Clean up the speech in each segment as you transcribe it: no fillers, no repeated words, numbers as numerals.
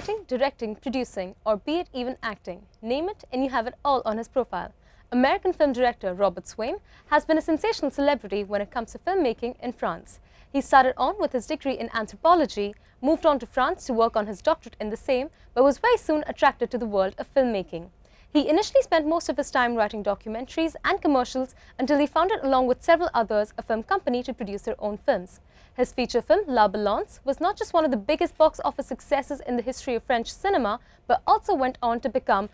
writing, directing, producing, or be it even acting. Name it and you have it all on his profile. American film director Robert Swaim has been a sensational celebrity when it comes to filmmaking in France. He started on with his degree in anthropology, moved on to France to work on his doctorate in the same, but was very soon attracted to the world of filmmaking. He initially spent most of his time writing documentaries and commercials until he founded, along with several others, a film company to produce their own films. His feature film, La Balance, was not just one of the biggest box office successes in the history of French cinema, but also went on to become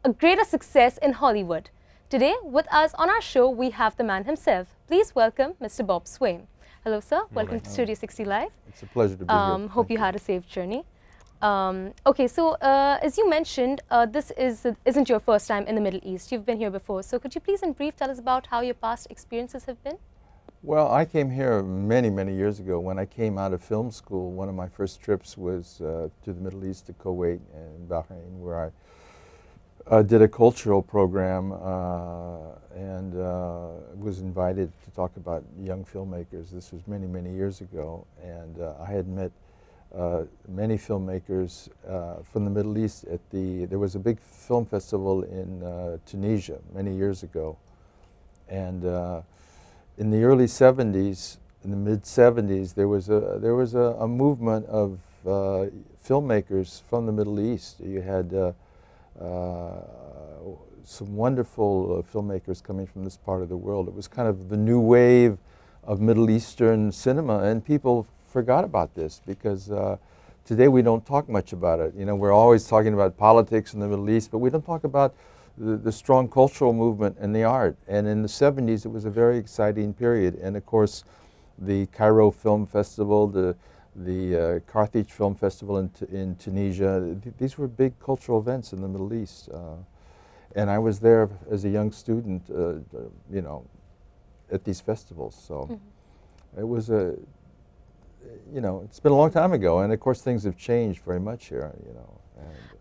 a greater success in Hollywood. Today, with us on our show, we have the man himself. Please welcome Mr. Bob Swaim. Hello, sir. Welcome to Studio60 Live. It's a pleasure to be here. Hope you had a safe journey. Okay, so as you mentioned, this isn't your first time in the Middle East. You've been here before. So could you please in brief tell us about how your past experiences have been? Well, I came here many, many years ago. When I came out of film school, one of my first trips was to the Middle East, to Kuwait and Bahrain, where I did a cultural program and was invited to talk about young filmmakers. This was many, many years ago, and I had met many filmmakers from the Middle East there was a big film festival in Tunisia many years ago, and in the early 70s, in the mid 70s, there was a movement of filmmakers from the Middle East. You had some wonderful filmmakers coming from this part of the world. It was kind of the new wave of Middle Eastern cinema, and people forgot about this because today we don't talk much about it. You know, we're always talking about politics in the Middle East, but we don't talk about the strong cultural movement and the art. And in the 70s, it was a very exciting period. And of course, the Cairo Film Festival, the Carthage Film Festival in Tunisia, these were big cultural events in the Middle East. And I was there as a young student, you know, at these festivals. So it was you know, it's been a long time ago, and of course things have changed very much here, you know.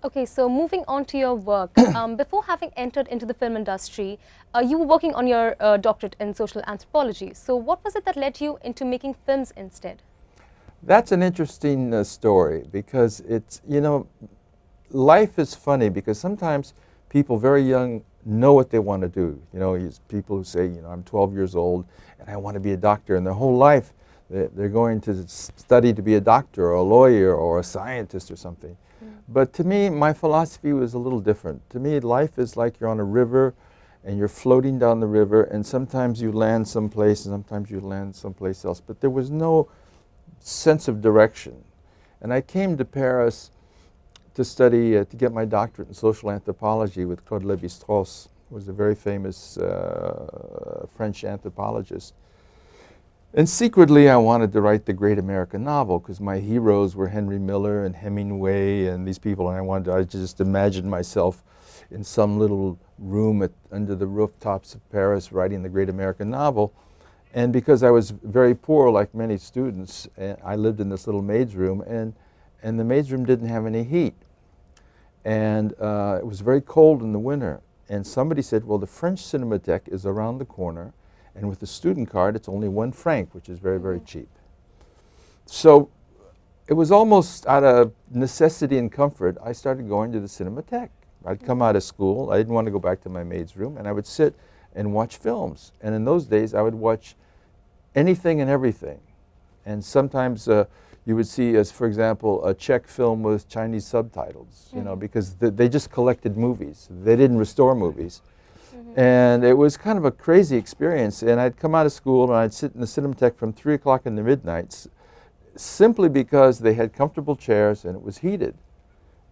Okay, so moving on to your work, before having entered into the film industry, you were working on your doctorate in social anthropology. So what was it that led you into making films instead? That's an interesting story, because it's, you know, life is funny because sometimes people very young know what they want to do. You know, people who say, you know, I'm 12 years old and I want to be a doctor, and their whole life they're going to study to be a doctor or a lawyer or a scientist or something. But to me, my philosophy was a little different. To me, life is like you're on a river and you're floating down the river, and sometimes you land someplace and sometimes you land someplace else. But there was no sense of direction. And I came to Paris to study, to get my doctorate in social anthropology with Claude Lévi-Strauss, who was a very famous French anthropologist. And secretly, I wanted to write the great American novel because my heroes were Henry Miller and Hemingway and these people, and I just imagined myself in some little room under the rooftops of Paris writing the great American novel. And because I was very poor, like many students, I lived in this little maid's room, and the maid's room didn't have any heat. And it was very cold in the winter. And somebody said, well, the French Cinematheque is around the corner, and with the student card, it's only 1 franc, which is very, very cheap. So it was almost out of necessity and comfort, I started going to the Cinematheque. I'd come out of school, I didn't want to go back to my maid's room, and I would sit and watch films. And in those days, I would watch anything and everything. And sometimes you would see, as for example, a Czech film with Chinese subtitles, you know, because they just collected movies. They didn't restore movies. And it was kind of a crazy experience. And I'd come out of school and I'd sit in the Cinematheque from 3 o'clock in the midnight, simply because they had comfortable chairs and it was heated.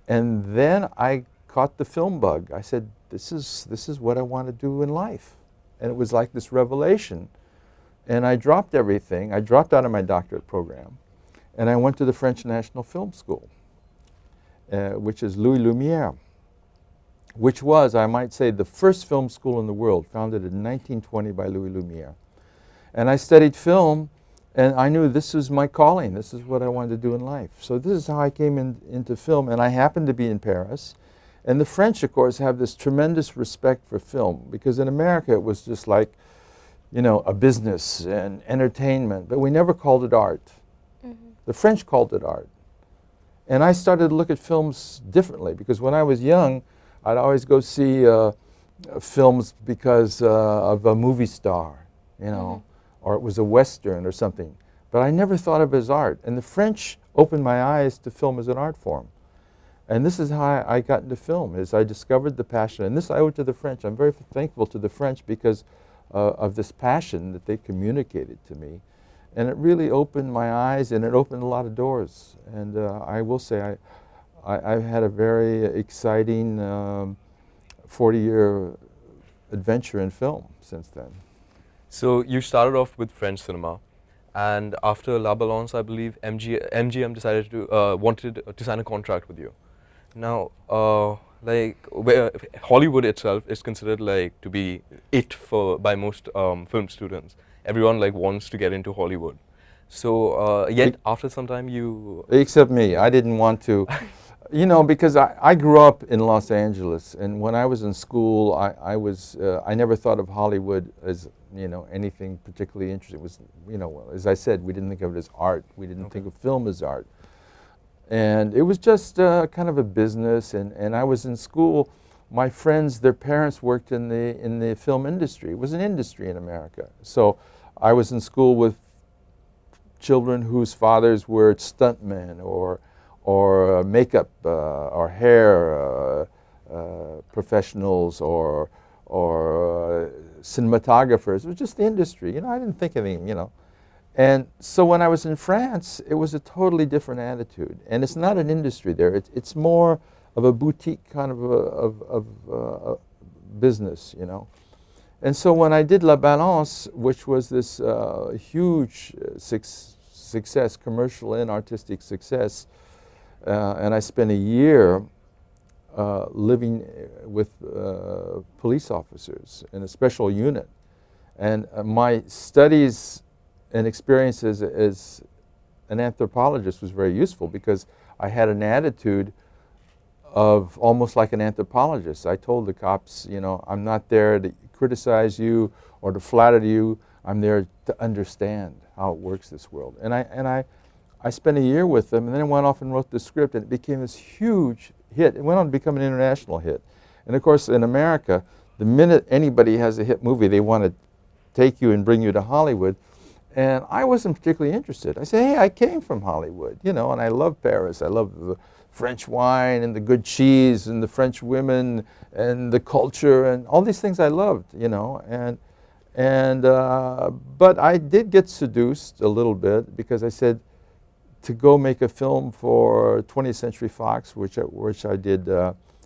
And then I caught the film bug. I said, this is what I want to do in life. And it was like this revelation. And I dropped everything. I dropped out of my doctorate program. And I went to the French National Film School, which is Louis Lumière, which was, I might say, the first film school in the world, founded in 1920 by Louis Lumière. And I studied film, and I knew this was my calling. This is what I wanted to do in life. So this is how I came into film, and I happened to be in Paris. And the French, of course, have this tremendous respect for film, because in America it was just like, you know, a business and entertainment, but we never called it art. The French called it art. And I started to look at films differently, because when I was young, I'd always go see films because of a movie star, you know, or it was a Western or something. But I never thought of it as art. And the French opened my eyes to film as an art form. And this is how I got into film, is I discovered the passion. And this I owe to the French. I'm very thankful to the French because of this passion that they communicated to me. And it really opened my eyes, and it opened a lot of doors. And I will say I've had a very exciting 40-year adventure in film since then. So you started off with French cinema, and after La Balance, I believe MGM decided to wanted to sign a contract with you. Now, like Hollywood itself is considered like to be it by most film students. Everyone like wants to get into Hollywood. So yet after some time you... Except me, I didn't want to. You know, because I grew up in Los Angeles, and when I was in school, I never thought of Hollywood as, you know, anything particularly interesting. It was, you know, as I said, we didn't think of it as art. We didn't think of film as art. And it was just kind of a business, and I was in school. My friends, their parents worked in the film industry. It was an industry in America. So I was in school with children whose fathers were stuntmen or makeup or hair professionals or cinematographers. It was just the industry. You know, I didn't think of anything, you know. And so when I was in France, it was a totally different attitude. And it's not an industry there. It's more of a boutique kind of business, you know. And so when I did La Balance, which was this huge success, commercial and artistic success, and I spent a year living with police officers in a special unit. And my studies and experiences as an anthropologist was very useful, because I had an attitude of almost like an anthropologist. I told the cops, you know, I'm not there to criticize you or to flatter you. I'm there to understand how it works, this world. And I spent a year with them, and then I went off and wrote the script, and it became this huge hit. It went on to become an international hit. And of course, in America, the minute anybody has a hit movie, they want to take you and bring you to Hollywood. And I wasn't particularly interested. I said, hey, I came from Hollywood, you know, and I love Paris. I love the French wine and the good cheese and the French women and the culture and all these things I loved, you know. But I did get seduced a little bit, because I said to go make a film for 20th Century Fox, which I did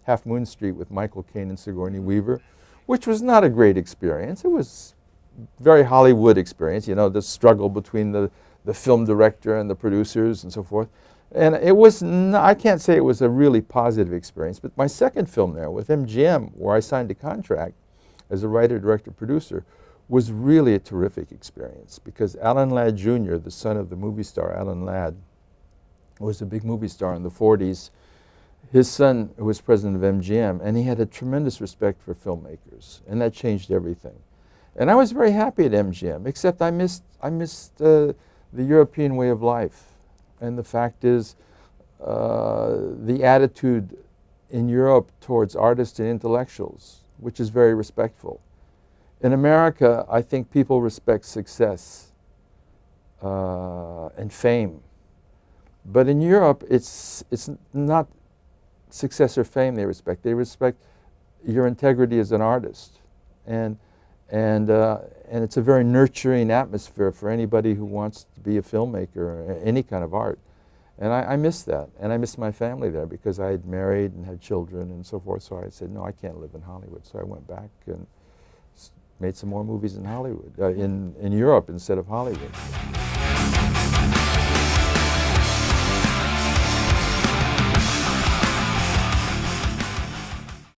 Half Moon Street with Michael Caine and Sigourney Weaver, which was not a great experience. It was very Hollywood experience, you know, the struggle between the film director and the producers and so forth. And it was, I can't say it was a really positive experience, but my second film there with MGM, where I signed a contract as a writer, director, producer, was really a terrific experience, because Alan Ladd Jr., the son of the movie star Alan Ladd, was a big movie star in the 40s. His son was president of MGM, and he had a tremendous respect for filmmakers, and that changed everything. And I was very happy at MGM, except I missed the European way of life. And the fact is, the attitude in Europe towards artists and intellectuals, which is very respectful. In America, I think people respect success and fame. But in Europe, it's not success or fame they respect. They respect your integrity as an artist. And it's a very nurturing atmosphere for anybody who wants to be a filmmaker or any kind of art. And I miss that. And I miss my family there, because I had married and had children and so forth. So I said, no, I can't live in Hollywood. So I went back and made some more movies in Hollywood, in Europe instead of Hollywood.